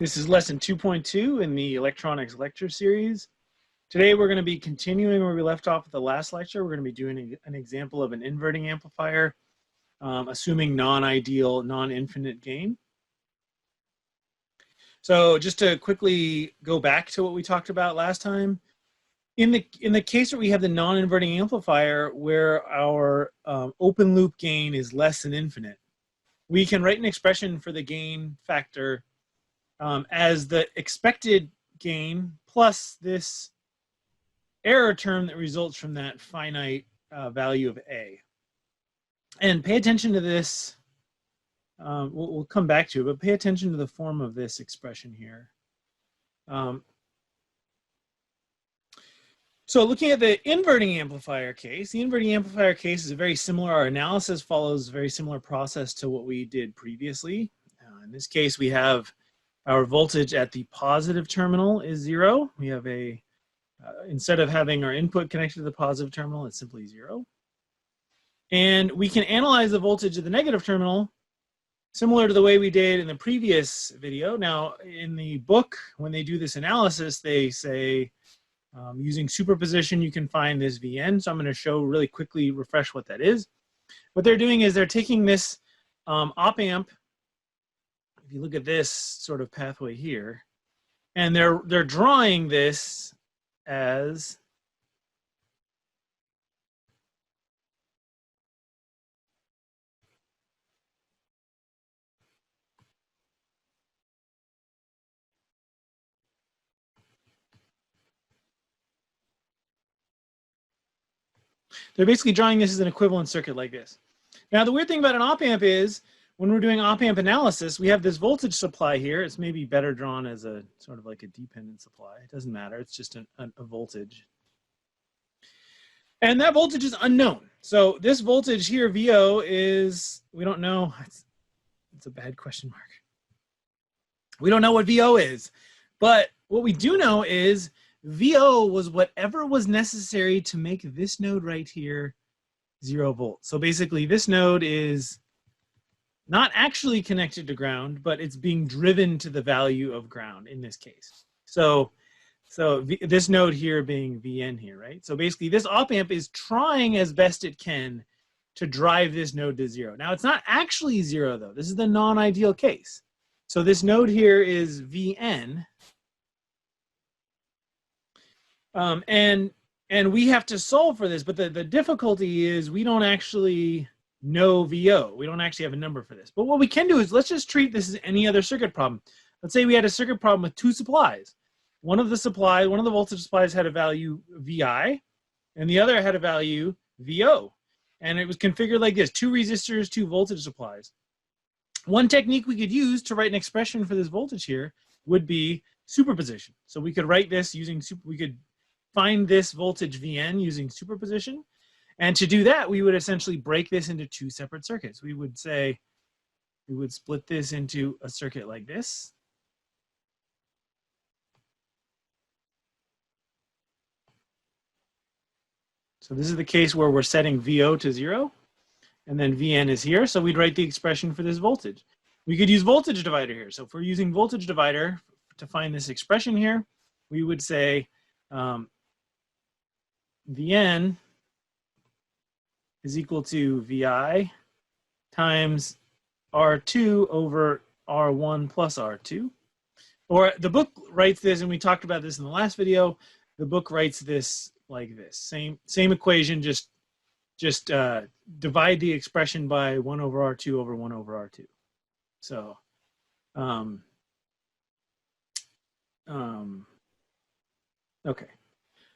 This is lesson 2.2 in the electronics lecture series. Today we're going to be continuing where we left off at the last lecture. We're going to be doing an example of an inverting amplifier, assuming non-ideal, non-infinite gain. So just to quickly go back to what we talked about last time, in the case where we have the non-inverting amplifier where our open loop gain is less than infinite, we can write an expression for the gain factor as the expected gain plus this error term that results from that finite value of A. And pay attention to this. We'll come back to it, but pay attention to the form of this expression here. So looking at the inverting amplifier case, the inverting amplifier case is very similar. Our analysis follows a very similar process to what we did previously. In this case, we have our voltage at the positive terminal is 0. We have a, instead of having our input connected to the positive terminal, it's simply 0. And we can analyze the voltage at the negative terminal similar to the way we did in the previous video. Now, in the book, when they do this analysis, they say using superposition, you can find this Vn. So I'm going to show really quickly, refresh what that is. What they're doing is they're taking this op amp. If you look at this sort of pathway here, and they're drawing this as they're basically drawing this as an equivalent circuit like this. Now, the weird thing about an op amp is when we're doing op amp analysis, we have this voltage supply here. It's maybe better drawn as a sort of like a dependent supply. It doesn't matter. It's just a voltage. And that voltage is unknown. So this voltage here, VO, is, we don't know. It's a bad question mark. We don't know what VO is. But what we do know is VO was whatever was necessary to make this node right here 0 volts. So basically this node is not actually connected to ground, but it's being driven to the value of ground in this case. So this node here being Vn here, right? So basically this op amp is trying as best it can to drive this node to 0. Now it's not actually 0 though. This is the non-ideal case. So this node here is Vn. And we have to solve for this, but the difficulty is we don't actually know VO. We don't actually have a number for this. But what we can do is let's just treat this as any other circuit problem. Let's say we had a circuit problem with 2 supplies. One of the voltage supplies had a value VI, and the other had a value VO. And it was configured like this: 2 resistors, 2 voltage supplies. One technique we could use to write an expression for this voltage here would be superposition. So we could write this using, we could find this voltage Vn using superposition. And to do that, we would essentially break this into 2 separate circuits. We would say, we would split this into a circuit like this. So this is the case where we're setting VO to 0, and then Vn is here. So we'd write the expression for this voltage. We could use voltage divider here. So if we're using voltage divider to find this expression here, we would say Vn is equal to Vi times R2 over R1 plus R2. Or the book writes this, and we talked about this in the last video, the book writes this like this. Same equation, just divide the expression by 1 over R2 over 1 over R2. So, okay.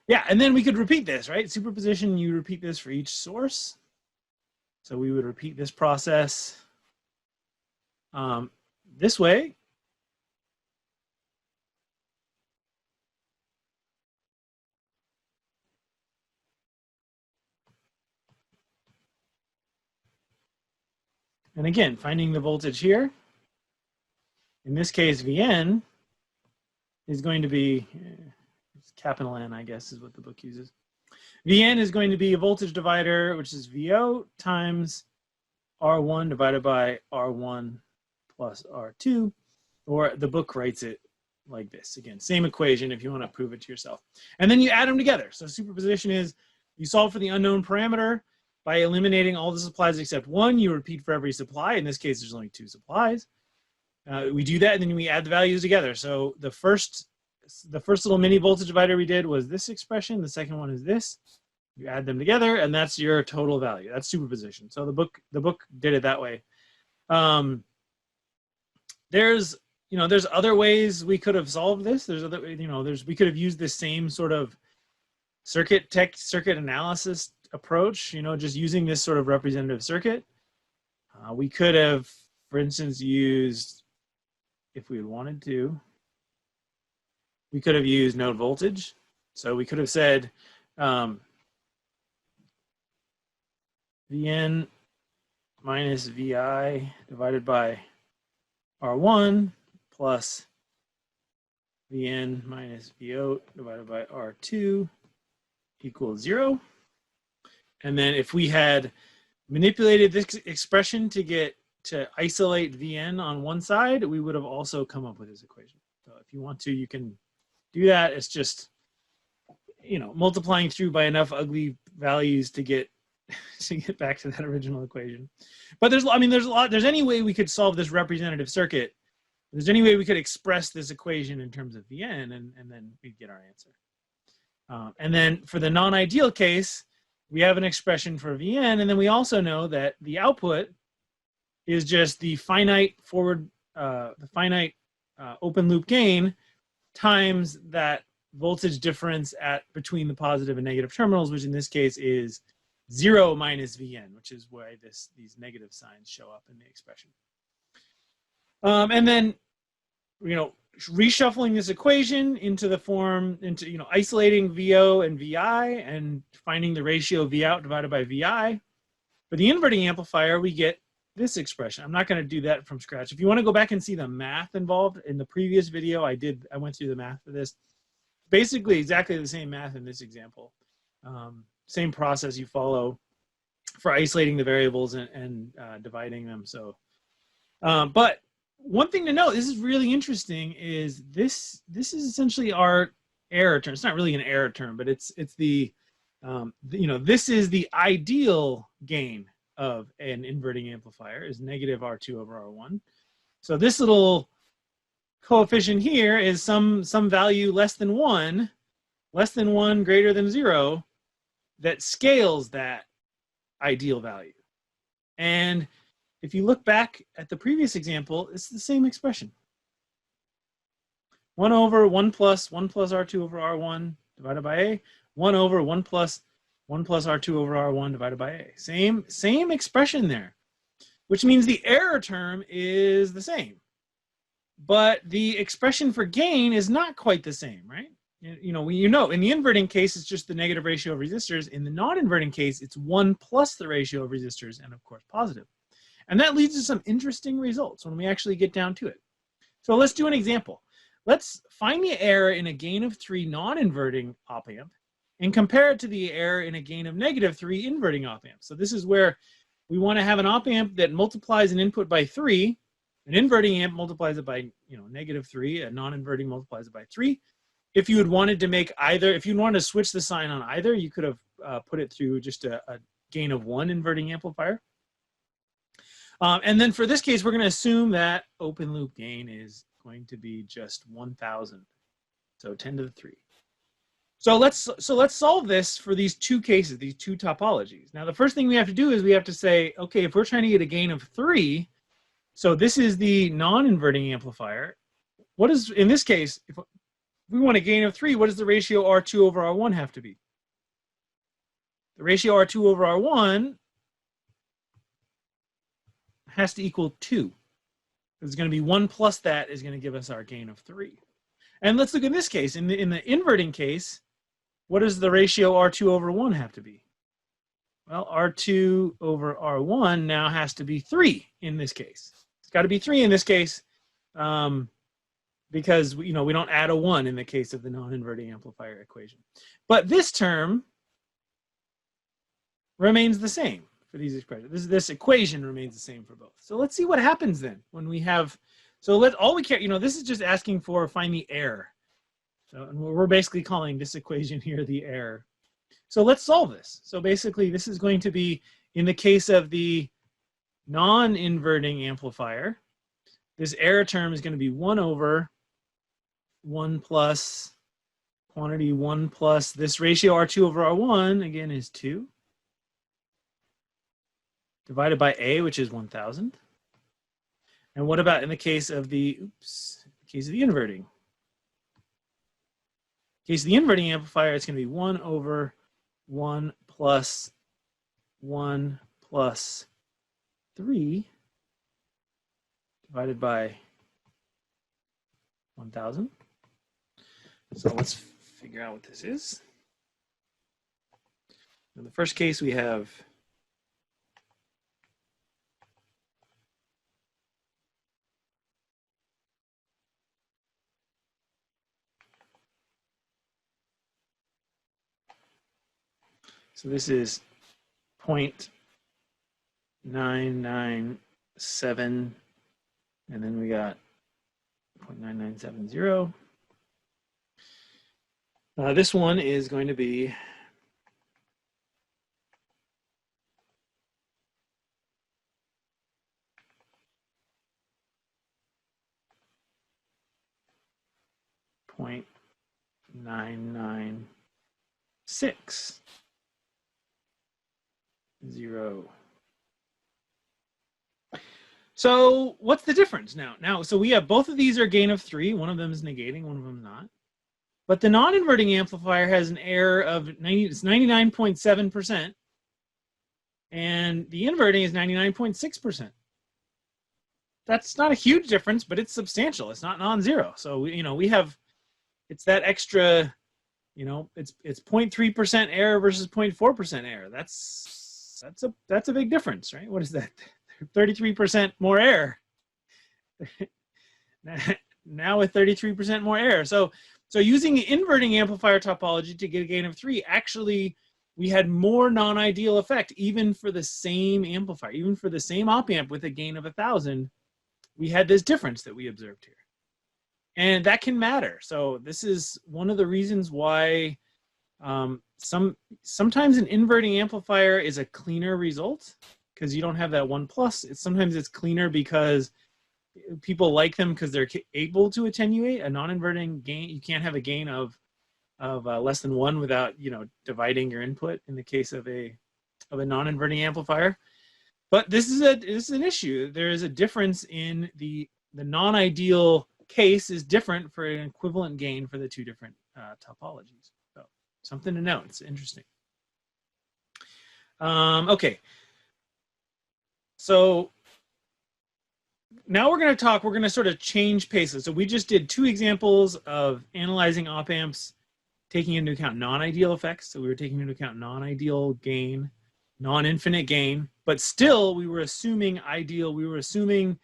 Yeah, and then we could repeat this, right? Superposition, you repeat this for each source. So we would repeat this process this way. And again, finding the voltage here. In this case, Vn is going to be, capital N, I guess, is what the book uses. Vn is going to be a voltage divider, which is VO times R1 divided by R1 plus R2. or the book writes it like this. Again, same equation if you want to prove it to yourself. And then you add them together. So superposition is you solve for the unknown parameter by eliminating all the supplies except one. You repeat for every supply. In this case, there's only 2 supplies. We do that, and then we add the values together. So the first little mini voltage divider we did was this expression. The second one is this. You add them together, and that's your total value. That's superposition. So the book did it that way. There's other ways we could have solved this. We could have used the same sort of circuit analysis approach, just using this sort of representative circuit. We could have, for instance, used, if we had wanted to, we could have used node voltage. So we could have said Vn minus Vi divided by R1 plus Vn minus Vo divided by R2 equals 0. And then if we had manipulated this expression to isolate Vn on one side, we would have also come up with this equation. So if you want to, you can do that. It's just, multiplying through by enough ugly values to get back to that original equation. But there's any way we could solve this representative circuit. There's any way we could express this equation in terms of Vn, and then we'd get our answer. And then for the non-ideal case, we have an expression for Vn, and then we also know that the output is just the finite open loop gain times that voltage difference between the positive and negative terminals, which in this case is 0 minus Vn, which is why these negative signs show up in the expression. And then, reshuffling this equation into isolating VO and VI and finding the ratio V out divided by VI. For the inverting amplifier, we get this expression. I'm not going to do that from scratch. If you want to go back and see the math involved in the previous video, I went through the math for this. Basically, exactly the same math in this example. Same process you follow for isolating the variables and dividing them. So, but one thing to note, this is really interesting, is this is essentially our error term. It's not really an error term, but it's the this is the ideal gain of an inverting amplifier is negative R2 over R1. So this little coefficient here is some value less than 1 greater than 0 that scales that ideal value. And if you look back at the previous example, it's the same expression. 1 over 1 plus R2 over R1 divided by A, 1 over 1 plus R2 over R1 divided by A. Same expression there, which means the error term is the same. But the expression for gain is not quite the same, right? In the inverting case, it's just the negative ratio of resistors. In the non-inverting case, it's 1 plus the ratio of resistors and, of course, positive. And that leads to some interesting results when we actually get down to it. So let's do an example. Let's find the error in a gain of 3 non-inverting op amp and compare it to the error in a gain of negative 3 inverting op amp. So this is where we want to have an op amp that multiplies an input by 3. An inverting amp multiplies it by negative 3. A non-inverting multiplies it by 3. If you had wanted to make either, if you wanted to switch the sign on either, you could have put it through just a gain of 1 inverting amplifier. And then for this case, we're going to assume that open loop gain is going to be just 1,000. So 10 to the 3. So let's solve this for these two cases, these two topologies. Now, the first thing we have to do is we have to say, okay, if we're trying to get a gain of 3, so this is the non-inverting amplifier. What is, in this case, if we want a gain of 3, what does the ratio R2 over R1 have to be? The ratio R2 over R1 has to equal 2. It's going to be 1 plus that is going to give us our gain of 3. And let's look at this case. In the inverting case, what does the ratio R2 over 1 have to be? Well, R2 over R1 now has to be 3 in this case. It's got to be 3 in this case because we don't add a 1 in the case of the non-inverting amplifier equation. But this term remains the same for these expressions. This equation remains the same for both. So let's see what happens then when we have So all we care, this is just asking for find the error. So and we're basically calling this equation here the error. So let's solve this. So basically this is going to be, in the case of the non-inverting amplifier, this error term is going to be 1 over 1 plus quantity 1 plus this ratio R2 over R1, again, is 2, divided by A, which is 1,000. And what about in the case of the, inverting? In the case of the inverting amplifier, it's going to be 1 over 1 plus 3 divided by 1,000. So let's figure out what this is. In the first case, we have so this is 0.997, and then we got 0.9970. This one is going to be 0.9960. So what's the difference now? So we have both of these are gain of 3. One of them is negating, one of them not. But the non-inverting amplifier has an error of 99.7%, and the inverting is 99.6%. That's not a huge difference, but it's substantial. It's not non-zero. So we have, it's that extra, it's 0.3% error versus 0.4% error. That's a big difference, right? What is that? 33% more error. Now with 33% more error. So using the inverting amplifier topology to get a gain of 3, actually, we had more non-ideal effect, even for the same amplifier, even for the same op amp with a gain of 1,000, we had this difference that we observed here. And that can matter. So this is one of the reasons why sometimes an inverting amplifier is a cleaner result, because you don't have that 1 plus. Sometimes it's cleaner because people like them because they're able to attenuate. A non-inverting gain, you can't have a gain of less than 1 without dividing your input in the case of a non-inverting amplifier. But this is an issue. There is a difference in the non-ideal case is different for an equivalent gain for the two different topologies. So something to note. It's interesting. Okay. So now we're going to sort of change paces. So we just did 2 examples of analyzing op amps, taking into account non-ideal effects. So we were taking into account non-ideal gain, non-infinite gain, but still we were assuming ideal. We were assuming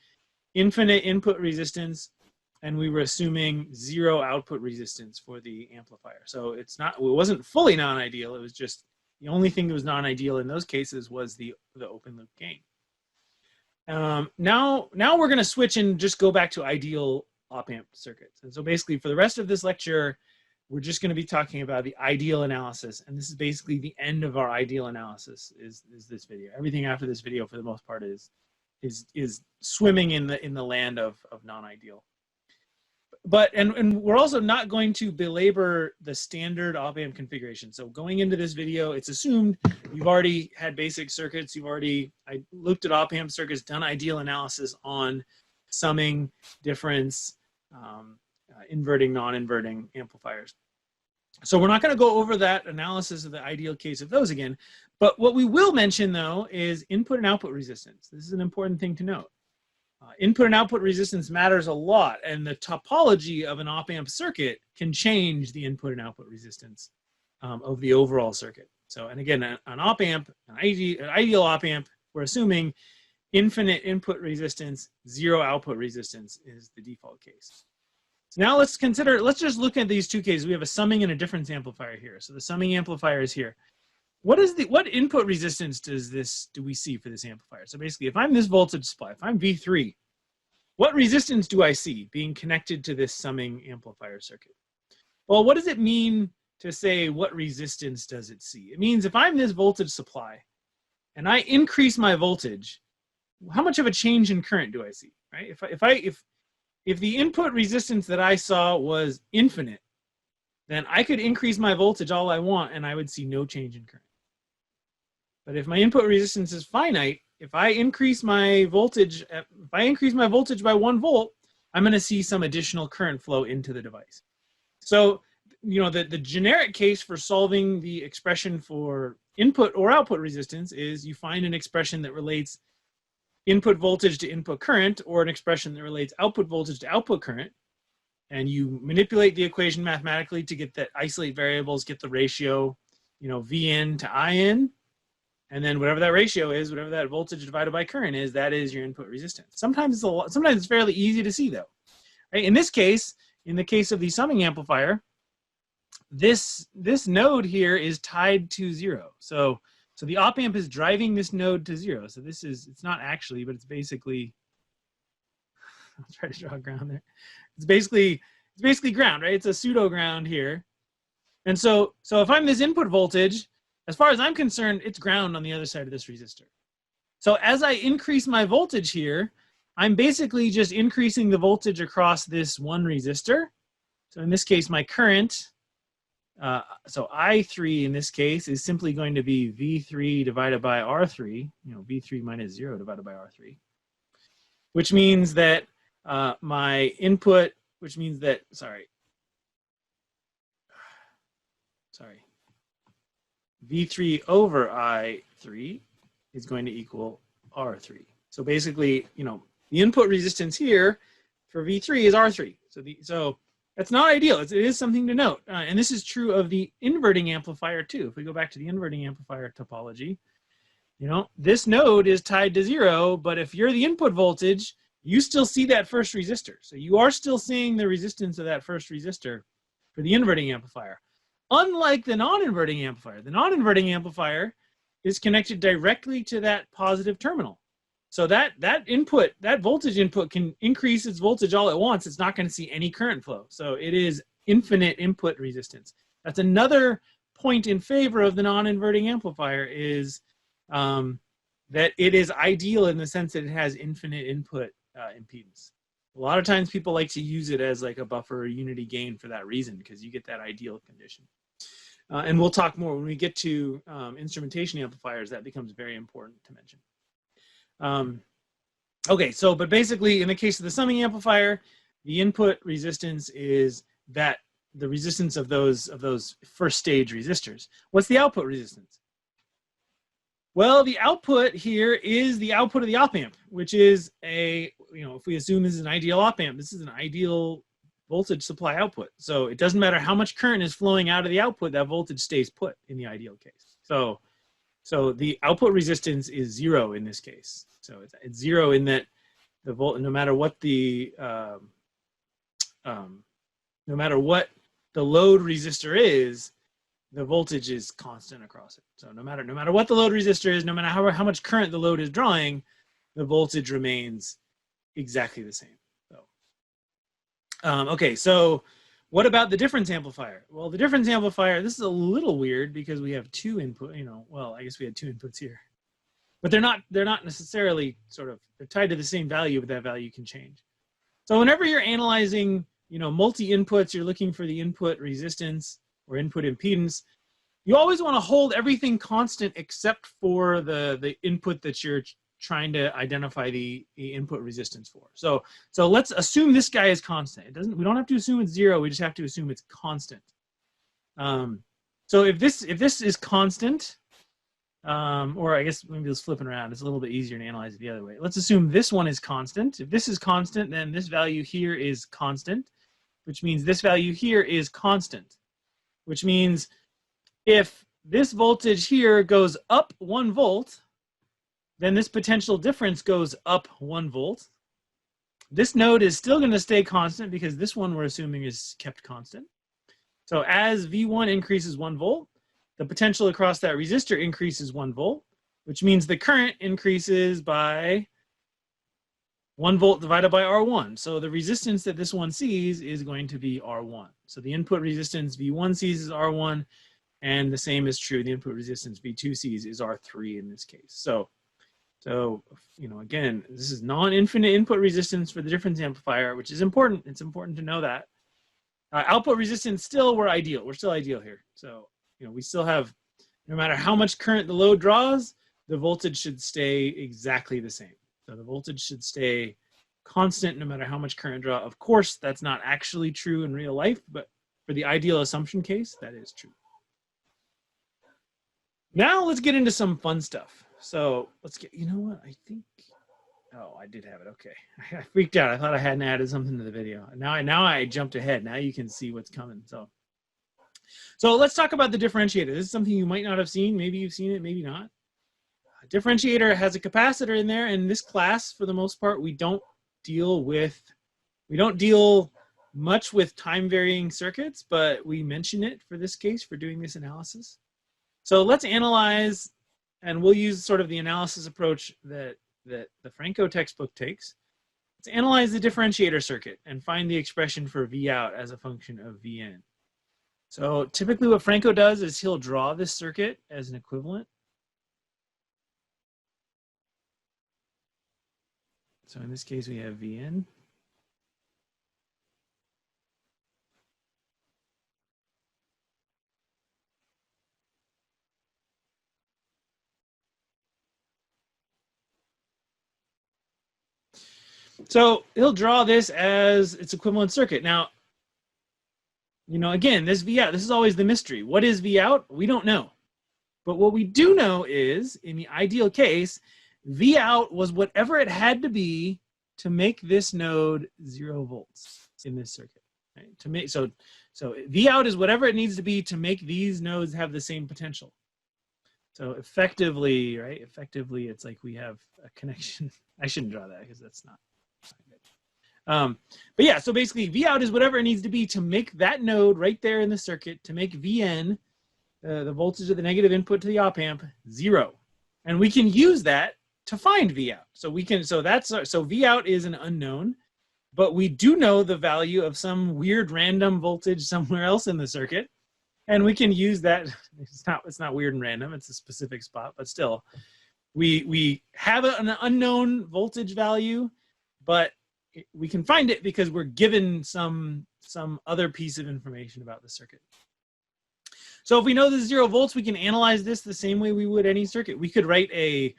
infinite input resistance, and we were assuming 0 output resistance for the amplifier. So it wasn't fully non-ideal. It was just the only thing that was non-ideal in those cases was the open loop gain. Now we're going to switch and just go back to ideal op amp circuits. And so basically for the rest of this lecture, we're just going to be talking about the ideal analysis. And this is basically the end of our ideal analysis is this video. Everything after this video for the most part is swimming in the land of non-ideal. But and we're also not going to belabor the standard op amp configuration. So going into this video, it's assumed you've already had basic circuits. I looked at op amp circuits, done ideal analysis on summing, difference, inverting, non-inverting amplifiers. So we're not going to go over that analysis of the ideal case of those again. But what we will mention, though, is input and output resistance. This is an important thing to note. Input and output resistance matters a lot, and the topology of an op amp circuit can change the input and output resistance of the overall circuit. So, and again, an op amp, an ideal op amp, we're assuming infinite input resistance, 0 output resistance is the default case. So now let's just look at these 2 cases. We have a summing and a difference amplifier here. So the summing amplifier is here. What input resistance do we see for this amplifier? So basically, if I'm this voltage supply, if I'm V3, what resistance do I see being connected to this summing amplifier circuit? Well, what does it mean to say what resistance does it see? It means if I'm this voltage supply and I increase my voltage, how much of a change in current do I see, right? If the input resistance that I saw was infinite, then I could increase my voltage all I want and I would see no change in current. But if my input resistance is finite, if I increase my voltage by 1 volt, I'm going to see some additional current flow into the device. So, you know, the generic case for solving the expression for input or output resistance is you find an expression that relates input voltage to input current, or an expression that relates output voltage to output current, and you manipulate the equation mathematically to get that, isolate variables, get the ratio, you know, Vn to In, and then whatever that ratio is, whatever that voltage divided by current is, that is your input resistance. Sometimes it's fairly easy to see though. Right? In this case, in the case of the summing amplifier, this node here is tied to 0. So the op amp is driving this node to 0. So this is, it's not actually, but it's basically, I'll try to draw a ground there. It's basically ground, right? It's a pseudo ground here. And so if I'm this input voltage, as far as I'm concerned, it's ground on the other side of this resistor. So as I increase my voltage here, I'm basically just increasing the voltage across this one resistor. So in this case, my current, so I3 in this case is simply going to be V3 divided by R3, you know, V3 minus 0 divided by R3, which means that my input, which means that, sorry, V3 over I3 is going to equal R3. So basically, you know, the input resistance here for V3 is R3. So that's not ideal. It is something to note. And this is true of the inverting amplifier too. If we go back to the inverting amplifier topology, you know, this node is tied to 0, but if you're the input voltage, you still see that first resistor. So you are still seeing the resistance of that first resistor for the inverting amplifier. Unlike the non-inverting amplifier is connected directly to that positive terminal. So that voltage input can increase its voltage all it wants. It's not going to see any current flow. So it is infinite input resistance. That's another point in favor of the non-inverting amplifier, is that it is ideal in the sense that it has infinite input impedance. A lot of times people like to use it as like a buffer or unity gain for that reason, because you get that ideal condition. And we'll talk more when we get to instrumentation amplifiers. That becomes very important to mention. Okay, so but basically in the case of the summing amplifier, the input resistance is that the resistance of those first stage resistors. What's the output resistance? Well, the output here is the output of the op amp, which is a, you know, if we assume this is an ideal op amp, this is an ideal voltage supply output. So it doesn't matter how much current is flowing out of the output, that voltage stays put in the ideal case. So the output resistance is 0 in this case. So it's 0 in that the no matter what the load resistor is, the voltage is constant across it. So no matter what the load resistor is, no matter how much current the load is drawing, the voltage remains exactly the same. So, okay, so what about the difference amplifier? Well, the difference amplifier, this is a little weird because we have 2 input, you know, well, I guess we had 2 inputs here. But they're not necessarily they're tied to the same value, but that value can change. So whenever you're analyzing, you know, multi-inputs, you're looking for the input resistance or input impedance, you always want to hold everything constant except for the input that you're trying to identify the input resistance for. So let's assume this guy is constant. We don't have to assume it's 0, we just have to assume it's constant. So if this is constant, or I guess maybe it's flipping around, it's a little bit easier to analyze it the other way. Let's assume this one is constant. If this is constant, then this value here is constant, which means this value here is constant. Which means if this voltage here goes up 1 volt, then this potential difference goes up 1 volt. This node is still going to stay constant because this one we're assuming is kept constant. So as V1 increases 1 volt, the potential across that resistor increases 1 volt, which means the current increases by 1 volt divided by R1. So the resistance that this one sees is going to be R1. So the input resistance V1 sees is R1, and the same is true. The input resistance V2 sees is R3 in this case. So you know, again, this is non-infinite input resistance for the difference amplifier, which is important. It's important to know that. Output resistance, still we're ideal. We're still ideal here. So, you know, we still have, no matter how much current the load draws, the voltage should stay exactly the same. So the voltage should stay constant no matter how much current draw. Of course, that's not actually true in real life, but for the ideal assumption case, that is true. Now let's get into some fun stuff. So let's get, you know what, I think, oh, I did have it, okay. I freaked out, I thought I hadn't added something to the video. Now I jumped ahead, now you can see what's coming. So let's talk about the differentiator. This is something you might not have seen, maybe you've seen it, maybe not. A differentiator has a capacitor in there, and in this class, for the most part, we don't deal much with time varying circuits, but we mention it for this case, for doing this analysis. So let's analyze, and we'll use sort of the analysis approach that the Franco textbook takes. Let's analyze the differentiator circuit and find the expression for V out as a function of Vn. So typically what Franco does is he'll draw this circuit as an equivalent. So in this case, we have Vn. So he'll draw this as its equivalent circuit. Now, you know, again, this V out, this is always the mystery. What is V out? We don't know. But what we do know is, in the ideal case, V out was whatever it had to be to make this node 0 volts in this circuit. Right? To make, so V out is whatever it needs to be to make these nodes have the same potential. So effectively, right? Effectively, it's like we have a connection. I shouldn't draw that because that's not good. But yeah, so basically V out is whatever it needs to be to make that node right there in the circuit, to make Vn, the voltage of the negative input to the op amp, 0. And we can use that to find V out. So we can, so V out is an unknown, but we do know the value of some weird random voltage somewhere else in the circuit. And we can use that. It's not weird and random, it's a specific spot, but still, we have an unknown voltage value, but we can find it because we're given some other piece of information about the circuit. So if we know this is 0 volts, we can analyze this the same way we would any circuit. We could write a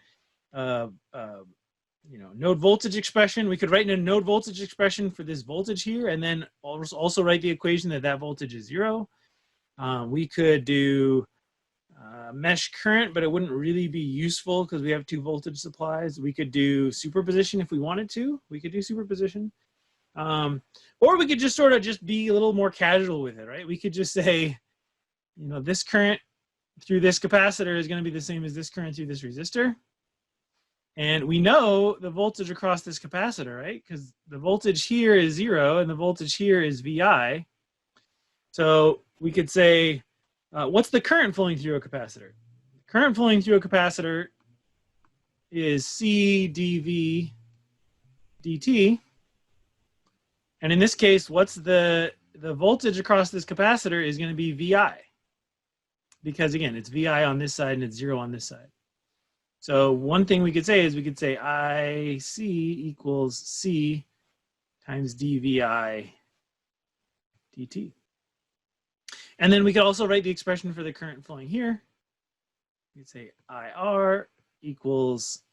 you know, node voltage expression. We could write in a node voltage expression for this voltage here, and then also write the equation that voltage is 0. We could do mesh current, but it wouldn't really be useful because we have 2 voltage supplies. We could do superposition if we wanted to. We could do superposition. Or we could just sort of just be a little more casual with it, right? We could just say, you know, this current through this capacitor is going to be the same as this current through this resistor. And we know the voltage across this capacitor, right? Because the voltage here is 0 and the voltage here is Vi. So we could say, what's the current flowing through a capacitor? The current flowing through a capacitor is C dV dt. And in this case, what's the voltage across this capacitor is going to be Vi. Because again, it's Vi on this side and it's 0 on this side. So one thing we could say is we could say IC equals C times dVi dt. And then we could also write the expression for the current flowing here. We could say IR equals,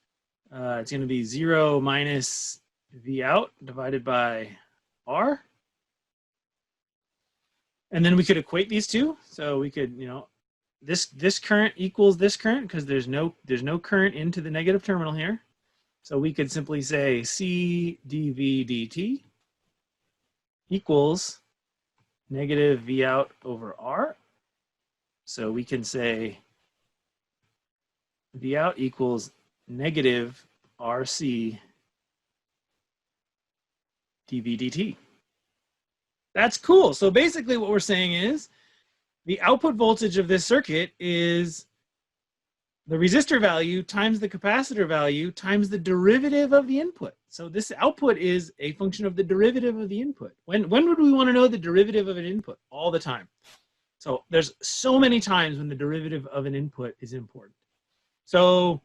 it's going to be 0 minus V out divided by R. And then we could equate these two. So we could, you know, this current equals this current because there's no current into the negative terminal here. So we could simply say C dV dt equals negative V out over R. So we can say V out equals negative RC dV dt. That's cool. So basically what we're saying is the output voltage of this circuit is the resistor value times the capacitor value times the derivative of the input. So this output is a function of the derivative of the input. When would we want to know the derivative of an input? All the time. So there's so many times when the derivative of an input is important. So,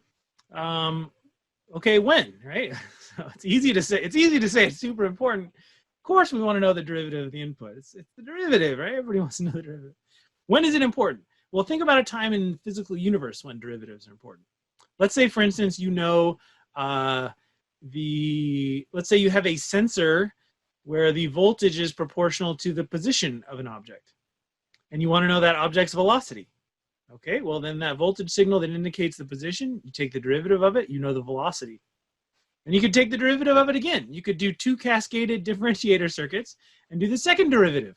okay, when, right? So it's easy to say it's super important. Of course we want to know the derivative of the input. It's the derivative, right? Everybody wants to know the derivative. When is it important? Well, think about a time in the physical universe when derivatives are important. Let's say, for instance, you know, let's say you have a sensor where the voltage is proportional to the position of an object. And you want to know that object's velocity. Okay, well then that voltage signal that indicates the position, you take the derivative of it, you know the velocity. And you could take the derivative of it again. You could do 2 cascaded differentiator circuits and do the second derivative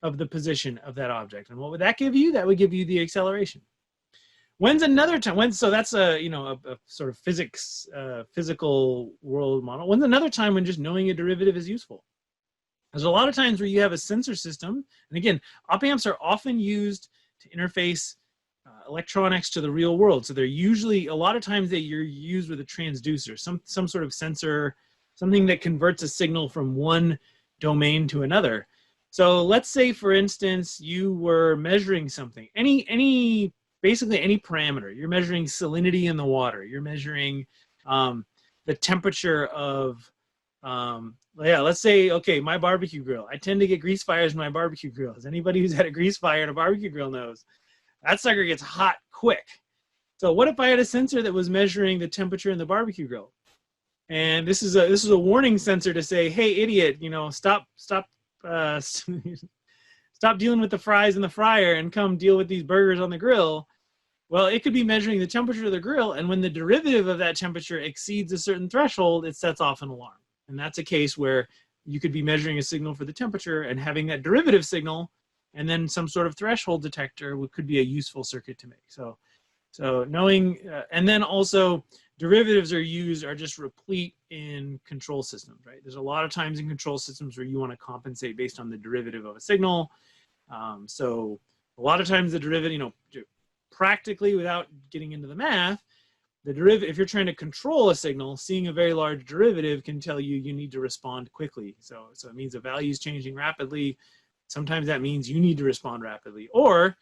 of the position of that object. And what would that give you? That would give you the acceleration. When's another time? So that's a sort of physical world model. When's another time when just knowing a derivative is useful? There's a lot of times where you have a sensor system, and again, op amps are often used to interface electronics to the real world. So they're usually, a lot of times you're used with a transducer, some sort of sensor, something that converts a signal from one domain to another. So let's say, for instance, you were measuring something, basically any parameter. You're measuring salinity in the water. You're measuring the temperature of, let's say, okay, my barbecue grill. I tend to get grease fires in my barbecue grills. Anybody who's had a grease fire in a barbecue grill knows that sucker gets hot quick. So what if I had a sensor that was measuring the temperature in the barbecue grill? And this is a warning sensor to say, hey, idiot, stop dealing with the fries in the fryer and come deal with these burgers on the grill. Well, it could be measuring the temperature of the grill, and when the derivative of that temperature exceeds a certain threshold, it sets off an alarm. And that's a case where you could be measuring a signal for the temperature and having that derivative signal, and then some sort of threshold detector could be a useful circuit to make. So knowing, and then also derivatives are just replete in control systems, right? There's a lot of times in control systems where you want to compensate based on the derivative of a signal. So a lot of times the derivative, practically without getting into the math, the derivative, if you're trying to control a signal, seeing a very large derivative can tell you need to respond quickly. So it means the value is changing rapidly. Sometimes that means you need to respond rapidly. Or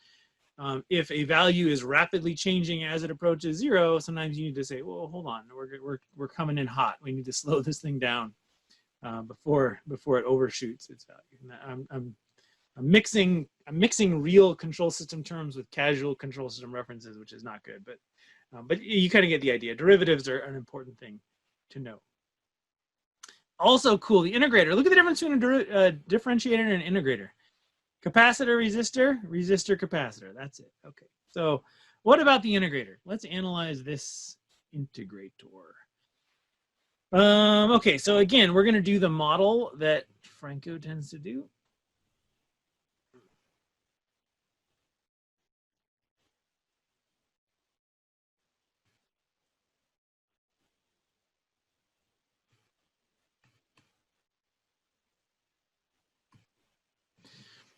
if a value is rapidly changing as it approaches 0, sometimes you need to say, well, hold on, we're coming in hot. We need to slow this thing down before it overshoots its value. And I'm mixing real control system terms with casual control system references, which is not good. But you kind of get the idea. Derivatives are an important thing to know. Also cool, the integrator. Look at the difference between a differentiator and an integrator. Capacitor, resistor, capacitor. That's it. Okay. So what about the integrator? Let's analyze this integrator. Okay, so again, we're going to do the model that Franco tends to do.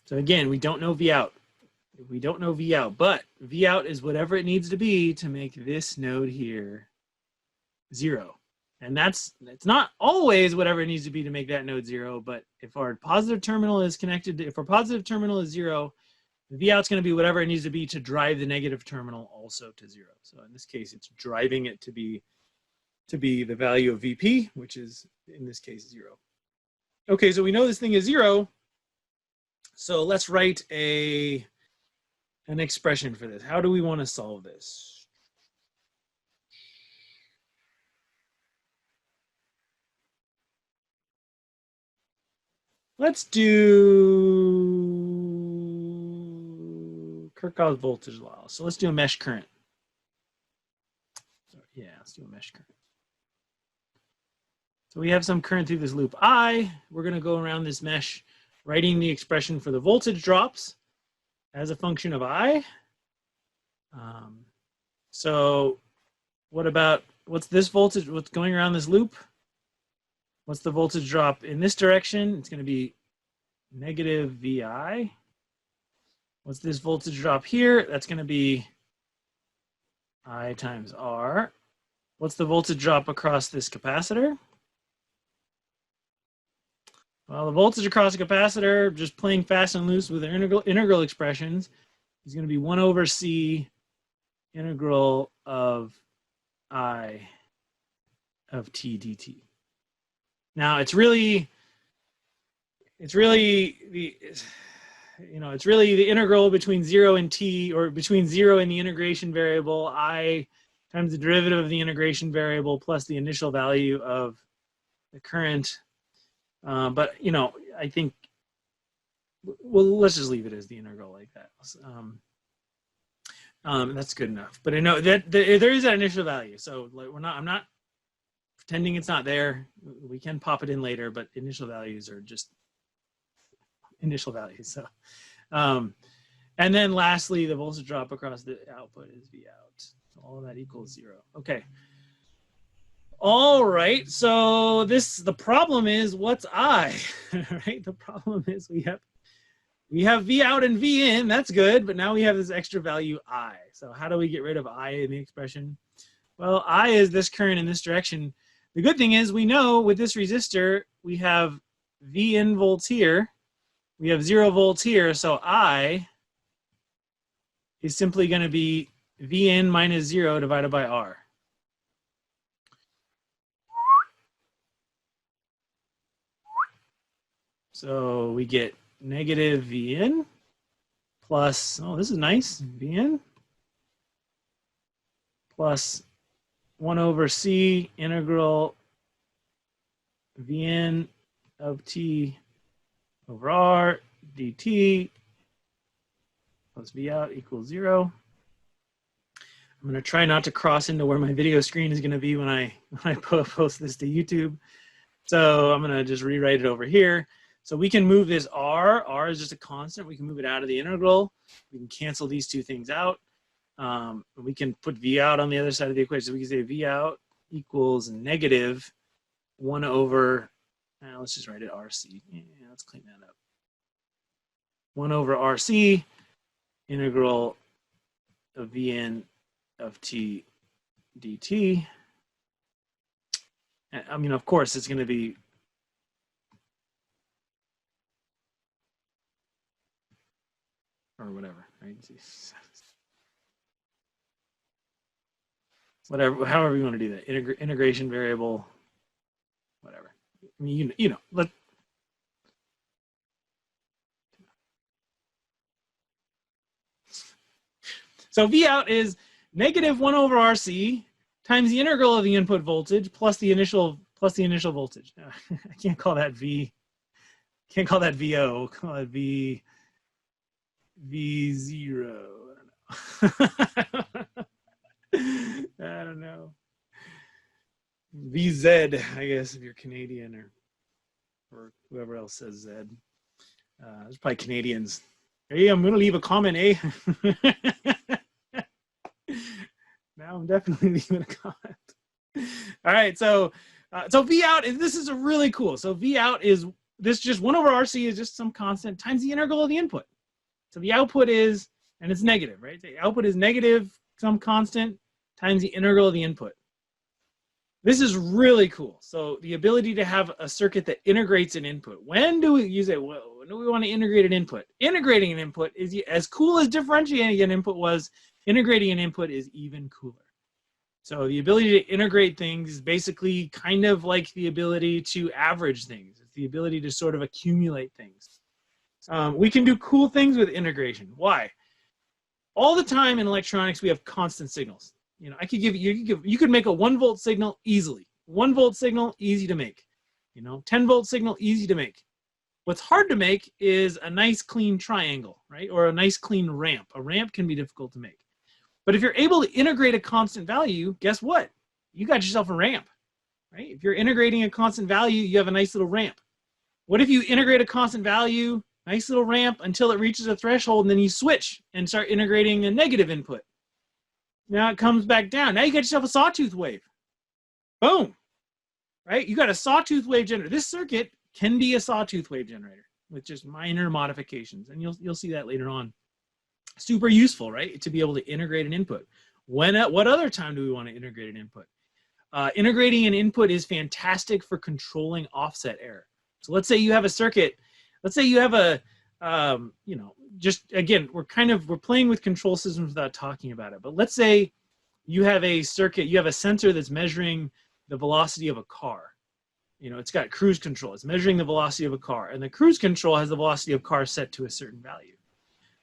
So again, we don't know V out. We don't know V out, but V out is whatever it needs to be to make this node here 0. And it's not always whatever it needs to be to make that node 0, but if our positive terminal is connected, if our positive terminal is 0, the V out's going to be whatever it needs to be to drive the negative terminal also to 0. So in this case, it's driving it to be the value of VP, which is in this case 0. Okay, so we know this thing is 0. So let's write an expression for this. How do we want to solve this? Let's do Kirchhoff's voltage law. So let's do a mesh current. So yeah, let's do a mesh current. So we have some current through this loop I. We're going to go around this mesh, writing the expression for the voltage drops as a function of I. So what's this voltage, what's going around this loop? What's the voltage drop in this direction? It's going to be negative VI. What's this voltage drop here? That's going to be I times R. What's the voltage drop across this capacitor? Well, the voltage across the capacitor, just playing fast and loose with the integral expressions, is going to be 1 over C integral of I of t dt. Now it's really the integral between 0 and t, or between 0 and the integration variable I times the derivative of the integration variable plus the initial value of the current. But I think, well, let's just leave it as the integral like that. That's good enough. But I know that there is that initial value. So like I'm not pretending it's not there. We can pop it in later, but initial values are just initial values. So, and then lastly, the voltage drop across the output is V out. So all of that equals 0. Okay. All right. So the problem is, what's I? Right? The problem is we have V out and V in. That's good, but now we have this extra value I. So how do we get rid of I in the expression? Well, I is this current in this direction. The good thing is we know with this resistor we have V in volts here. We have 0 volts here, so I is simply going to be V in minus 0 divided by R. So we get negative V in plus, oh, this is nice, V in plus 1 over C integral V in of t over R dt plus V out equals 0. I'm going to try not to cross into where my video screen is going to be when I post this to YouTube. So I'm going to just rewrite it over here. So we can move this R. R is just a constant. We can move it out of the integral. We can cancel these two things out. We can put V out on the other side of the equation. So we can say V out equals negative 1 over, let's just write it RC. Yeah, let's clean that up. 1 over RC integral of Vn of t dt. I mean, of course, it's going to be or whatever, right? Whatever, however you want to do that. Integration variable, whatever. I mean, So V out is negative 1 over RC times the integral of the input voltage plus the initial voltage. I can't call that V. Can't call that VO. Call it V0. I don't know. VZ, I guess, if you're Canadian or whoever else says Z. There's probably Canadians. Hey, I'm going to leave a comment, eh? Now I'm definitely leaving a comment. All right, so V out is, this is a really cool. So V out is this, just 1 over RC is just some constant times the integral of the input. So the output is, and it's negative, right? The output is negative some constant times the integral of the input. This is really cool. So the ability to have a circuit that integrates an input. When do we use it? Well, when do we want to integrate an input? Integrating an input is as cool as differentiating an input was. Integrating an input is even cooler. So the ability to integrate things is basically kind of like the ability to average things. It's the ability to sort of accumulate things. We can do cool things with integration. Why? All the time in electronics, we have constant signals. You know, I could give you could make a 1 volt signal easily. 1 volt signal, easy to make. You know, 10 volt signal, easy to make. What's hard to make is a nice clean triangle, right? Or a nice clean ramp. A ramp can be difficult to make. But if you're able to integrate a constant value, guess what? You got yourself a ramp, right? If you're integrating a constant value, you have a nice little ramp. What if you integrate a constant value, nice little ramp until it reaches a threshold, and then you switch and start integrating a negative input? Now it comes back down. Now you got yourself a sawtooth wave. Boom, right? You got a sawtooth wave generator. This circuit can be a sawtooth wave generator with just minor modifications, and you'll see that later on. Super useful, right? To be able to integrate an input. What other time do we want to integrate an input? Integrating an input is fantastic for controlling offset error. So let's say you have a circuit. Let's say you have a, you know, just again, we're playing with control systems without talking about it. But let's say you have a circuit, you have a sensor that's measuring the velocity of a car. You know, it's got cruise control. It's measuring the velocity of a car, and the cruise control has the velocity of cars set to a certain value.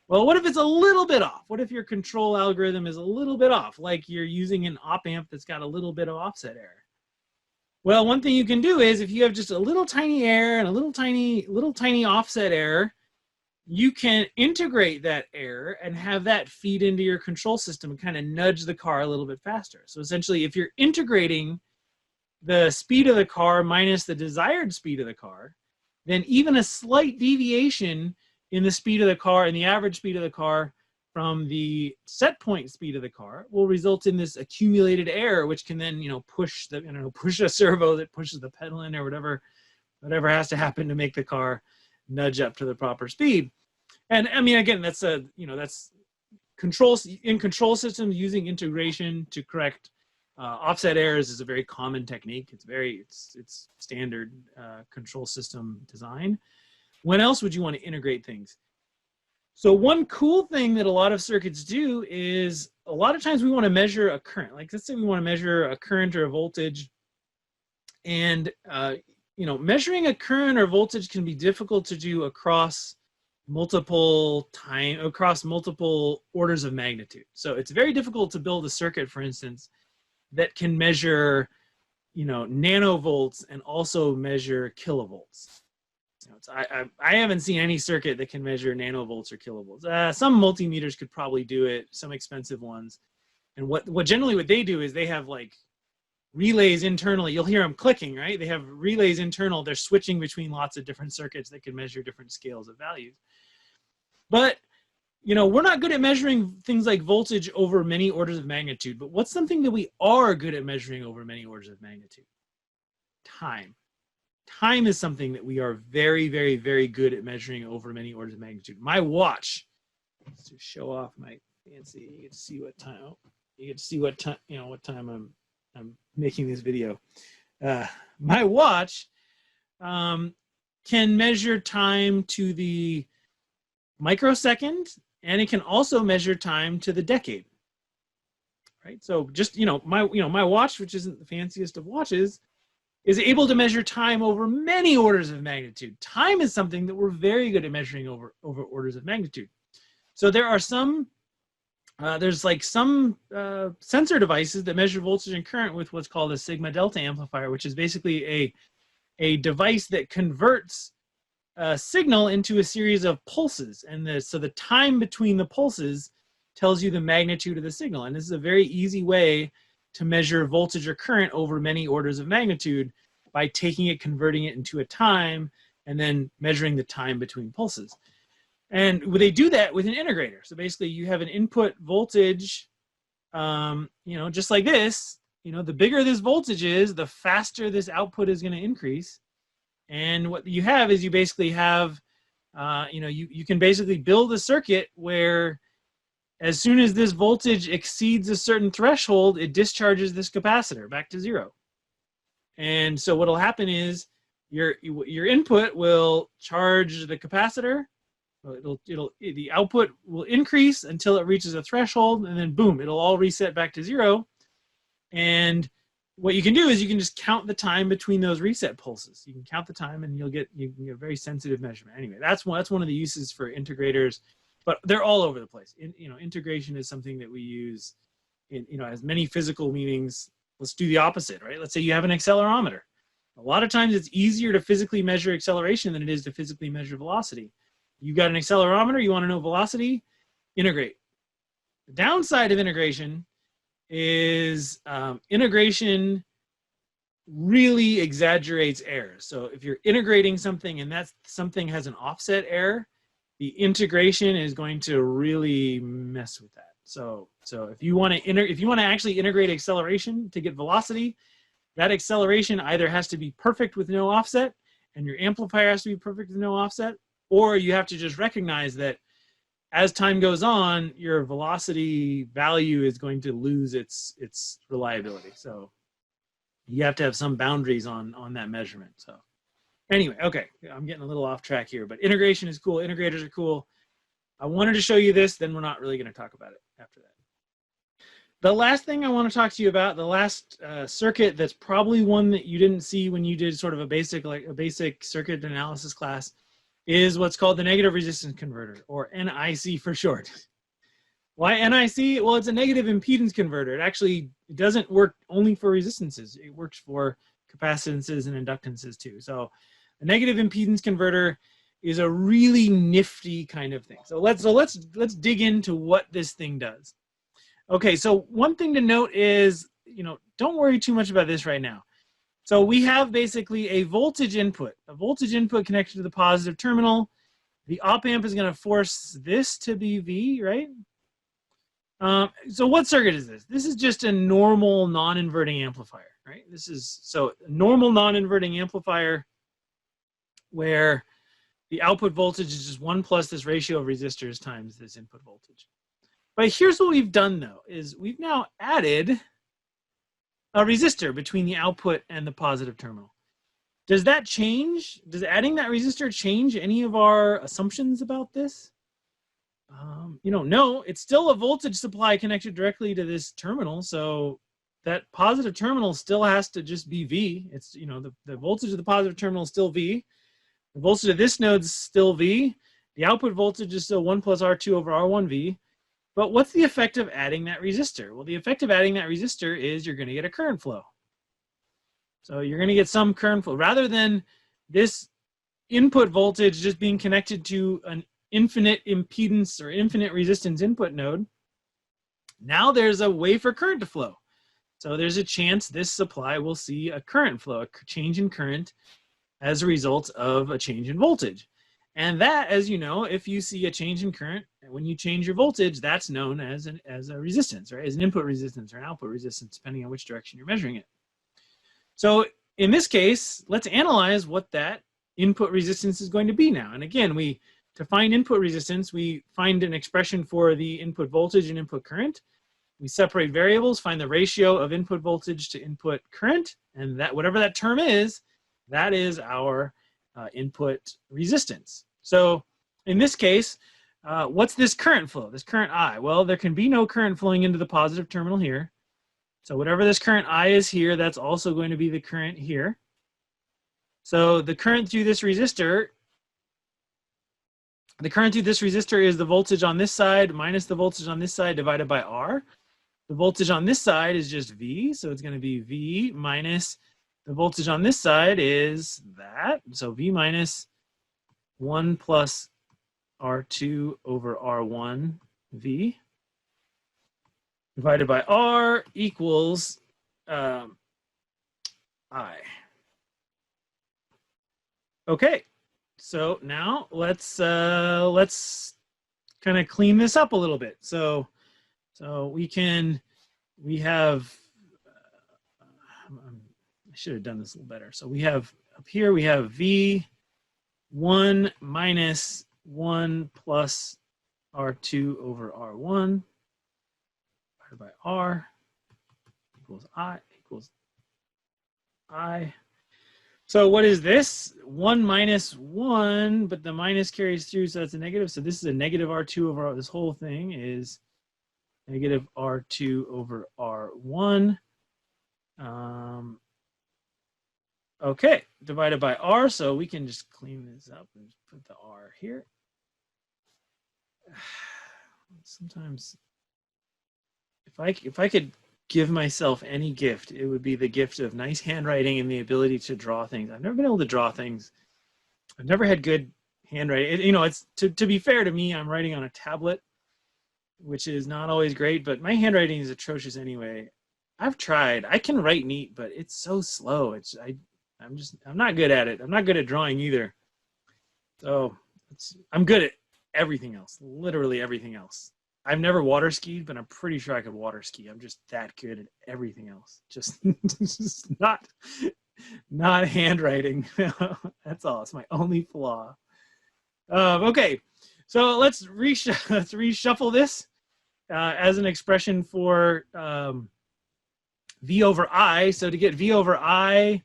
Well, what if it's a little bit off? What if your control algorithm is a little bit off, like you're using an op amp that's got a little bit of offset error? Well, one thing you can do is if you have just a little tiny error and a little tiny offset error, you can integrate that error and have that feed into your control system and kind of nudge the car a little bit faster. So essentially, if you're integrating the speed of the car minus the desired speed of the car, then even a slight deviation in the speed of the car and the average speed of the car from the set point speed of the car will result in this accumulated error, which can then, you know, push a servo that pushes the pedal in or whatever has to happen to make the car nudge up to the proper speed. And I mean, again, that's control systems using integration to correct offset errors is a very common technique. It's standard control system design. When else would you want to integrate things? So one cool thing that a lot of circuits do is a lot of times we want to measure a current. Like let's say we want to measure a current or a voltage, and you know, measuring a current or voltage can be difficult to do across multiple orders of magnitude. So it's very difficult to build a circuit, for instance, that can measure, you know, nanovolts and also measure kilovolts. You know, I haven't seen any circuit that can measure nanovolts or kilovolts. Some multimeters could probably do it, some expensive ones. And what they do is they have like relays internally. You'll hear them clicking, right? They have relays internal. They're switching between lots of different circuits that can measure different scales of values. But, you know, we're not good at measuring things like voltage over many orders of magnitude. But what's something that we are good at measuring over many orders of magnitude? Time. Time is something that we are very, very, very good at measuring over many orders of magnitude. My watch, to show off my fancy, you get to see what time. Oh, you get to see what time. You know what time I'm making this video. My watch can measure time to the microsecond, and it can also measure time to the decade. Right. So just my watch, which isn't the fanciest of watches, is able to measure time over many orders of magnitude. Time is something that we're very good at measuring over orders of magnitude. So there are some sensor devices that measure voltage and current with what's called a sigma delta amplifier, which is basically a device that converts a signal into a series of pulses. And so the time between the pulses tells you the magnitude of the signal. And this is a very easy way to measure voltage or current over many orders of magnitude by taking it, converting it into a time, and then measuring the time between pulses. And they do that with an integrator. So basically you have an input voltage, just like this. The bigger this voltage is, the faster this output is going to increase. And what you have is you basically have, you can basically build a circuit where as soon as this voltage exceeds a certain threshold, it discharges this capacitor back to zero. And so what will happen is your input will charge the capacitor. The output will increase until it reaches a threshold, and then boom, it'll all reset back to zero. And what you can do is you can just count the time between those reset pulses. You can count the time, and you can get a very sensitive measurement. Anyway, that's one of the uses for integrators. But they're all over the place. Integration is something that we use has many physical meanings. Let's do the opposite, right? Let's say you have an accelerometer. A lot of times it's easier to physically measure acceleration than it is to physically measure velocity. You've got an accelerometer, you want to know velocity, integrate. The downside of integration is integration really exaggerates errors. So if you're integrating something and that something has an offset error, the integration is going to really mess with that. So if you want to actually integrate acceleration to get velocity, that acceleration either has to be perfect with no offset, and your amplifier has to be perfect with no offset, or you have to just recognize that as time goes on, your velocity value is going to lose its reliability. So you have to have some boundaries on that measurement. So anyway, okay, I'm getting a little off track here, but integration is cool. Integrators are cool. I wanted to show you this, then we're not really going to talk about it after that. The last thing I want to talk to you about, the last circuit that's probably one that you didn't see when you did sort of a basic circuit analysis class, is what's called the negative resistance converter, or NIC for short. Why NIC? Well, it's a negative impedance converter. It actually doesn't work only for resistances. It works for capacitances and inductances too. So a negative impedance converter is a really nifty kind of thing. So let's dig into what this thing does. Okay, so one thing to note is, don't worry too much about this right now. So we have basically a voltage input connected to the positive terminal. The op amp is going to force this to be V, right? So what circuit is this? This is just a normal non-inverting amplifier, right? So a normal non-inverting amplifier where the output voltage is just 1 plus this ratio of resistors times this input voltage. But here's what we've done though, is we've now added a resistor between the output and the positive terminal. Does that change? Does adding that resistor change any of our assumptions about this? No, it's still a voltage supply connected directly to this terminal. So that positive terminal still has to just be V. It's, the voltage of the positive terminal is still V. The voltage of this node is still V. The output voltage is still 1 plus R2 over R1V. But what's the effect of adding that resistor? Well, the effect of adding that resistor is you're going to get a current flow. So you're going to get some current flow. Rather than this input voltage just being connected to an infinite impedance or infinite resistance input node, now there's a way for current to flow. So there's a chance this supply will see a current flow, a change in current as a result of a change in voltage. And that, as you know, if you see a change in current, when you change your voltage, that's known as a resistance, right? As an input resistance or an output resistance, depending on which direction you're measuring it. So in this case, let's analyze what that input resistance is going to be now. And again, to find input resistance, we find an expression for the input voltage and input current. We separate variables, find the ratio of input voltage to input current, and that whatever that term is, that is our input resistance. So in this case, what's this current flow, this current I? Well, there can be no current flowing into the positive terminal here. So whatever this current I is here, that's also going to be the current here. So the current through this resistor, is the voltage on this side minus the voltage on this side divided by R. The voltage on this side is just V, so it's going to be V minus the voltage on this side is that. So V minus 1 plus R2 over R1 V divided by R equals I. Okay, so now let's kind of clean this up a little bit. So we have I should have done this a little better. So we have up here, we have V1 minus 1 plus R2 over R1 divided by R equals I. So what is this? 1 minus 1, but the minus carries through, so that's a negative. So this is a negative R2 over R. This whole thing is negative R2 over R1. Okay, divided by R, so we can just clean this up and just put the R here. Sometimes, if I could give myself any gift, it would be the gift of nice handwriting and the ability to draw things. I've never been able to draw things. I've never had good handwriting. It's to be fair to me, I'm writing on a tablet, which is not always great, but my handwriting is atrocious anyway. I've tried. I can write neat, but it's so slow. I'm not good at it. I'm not good at drawing either. So I'm good at everything else, literally everything else. I've never water skied, but I'm pretty sure I could water ski. I'm just that good at everything else. Just not handwriting. That's all. It's my only flaw. Okay. So let's reshuffle this as an expression for V over I. So to get V over I,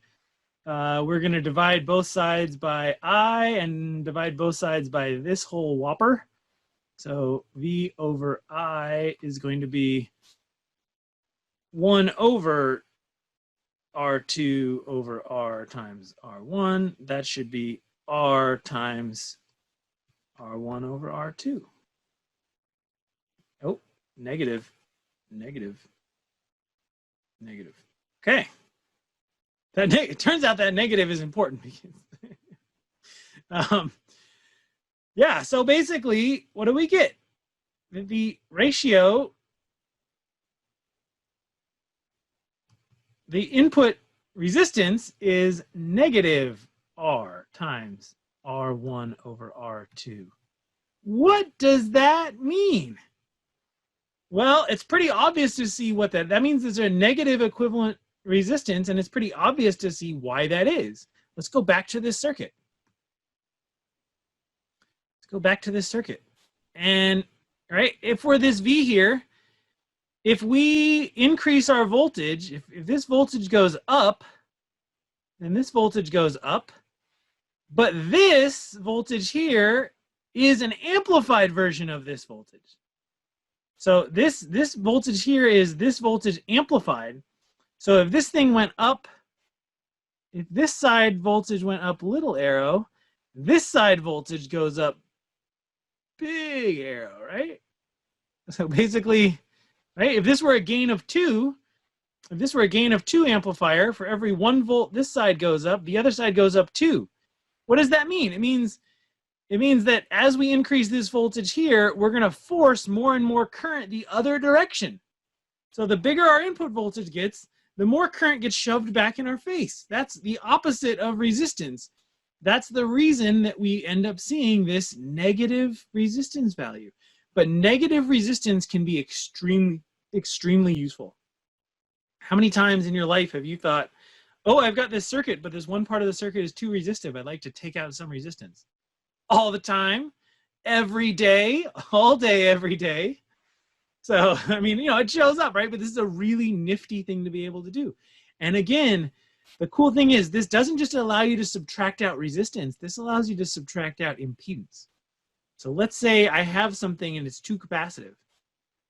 we're going to divide both sides by I and divide both sides by this whole whopper. So V over I is going to be 1 over R2 over R times R1. That should be R times R1 over R2. Oh, negative, negative, negative. Okay. It turns out that negative is important because, yeah, so basically, what do we get? The ratio, the input resistance is negative R times R1 over R2. What does that mean? Well, it's pretty obvious to see what that means. There's a negative equivalent resistance, and it's pretty obvious to see why that is. Let's go back to this circuit. Let's go back to this circuit. And right, if we're this V here, if we increase our voltage, if this voltage goes up, then this voltage goes up. But this voltage here is an amplified version of this voltage. So this voltage here is this voltage amplified. So if this thing went up, if this side voltage went up little arrow, this side voltage goes up big arrow, right? So basically, right, if this were a gain of 2, if this were a gain of 2 amplifier, for every 1 volt this side goes up, the other side goes up 2. What does that mean? It means that as we increase this voltage here, we're going to force more and more current the other direction. So the bigger our input voltage gets, the more current gets shoved back in our face. That's the opposite of resistance. That's the reason that we end up seeing this negative resistance value. But negative resistance can be extremely, extremely useful. How many times in your life have you thought, oh, I've got this circuit, but this one part of the circuit is too resistive. I'd like to take out some resistance. All the time, every day, all day, every day. So, I mean, you know, it shows up, right? But this is a really nifty thing to be able to do. And again, the cool thing is this doesn't just allow you to subtract out resistance. This allows you to subtract out impedance. So let's say I have something and it's too capacitive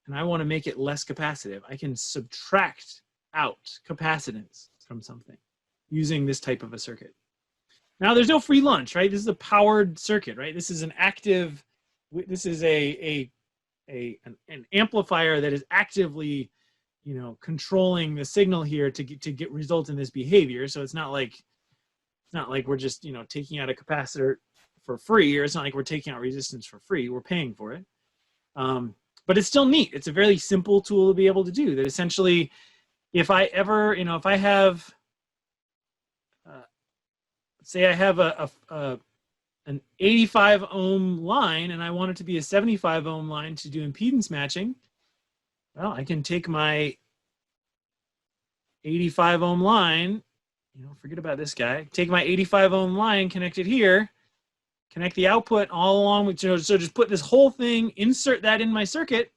and I want to make it less capacitive. I can subtract out capacitance from something using this type of a circuit. Now there's no free lunch, right? This is a powered circuit, right? This is an active, this is an amplifier that is actively, you know, controlling the signal here to result in this behavior. So it's not like we're just, you know, taking out a capacitor for free, or it's not like we're taking out resistance for free. We're paying for it. But it's still neat. It's a very simple tool to be able to do that. Essentially, if I ever, you know, if I have, say I have an 85 ohm line and I want it to be a 75 ohm line to do impedance matching, well, I can take my 85 ohm line, you know, forget about this guy, take my 85 ohm line, connect it here, connect the output all along with, you know, so just put this whole thing, insert that in my circuit,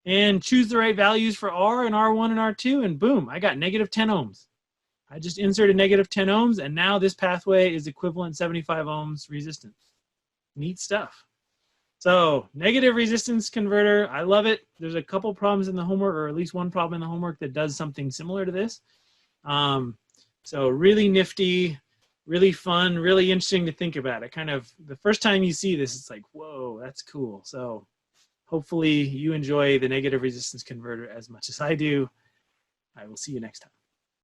and choose the right values for R and R1 and R2, and boom, I got negative 10 ohms. I just inserted negative 10 ohms, and now this pathway is equivalent 75 ohms resistance. Neat stuff. So negative resistance converter, I love it. There's a couple problems in the homework, or at least one problem in the homework that does something similar to this. So really nifty, really fun, really interesting to think about. It kind of, the first time you see this, it's like, whoa, that's cool. So hopefully you enjoy the negative resistance converter as much as I do. I will see you next time.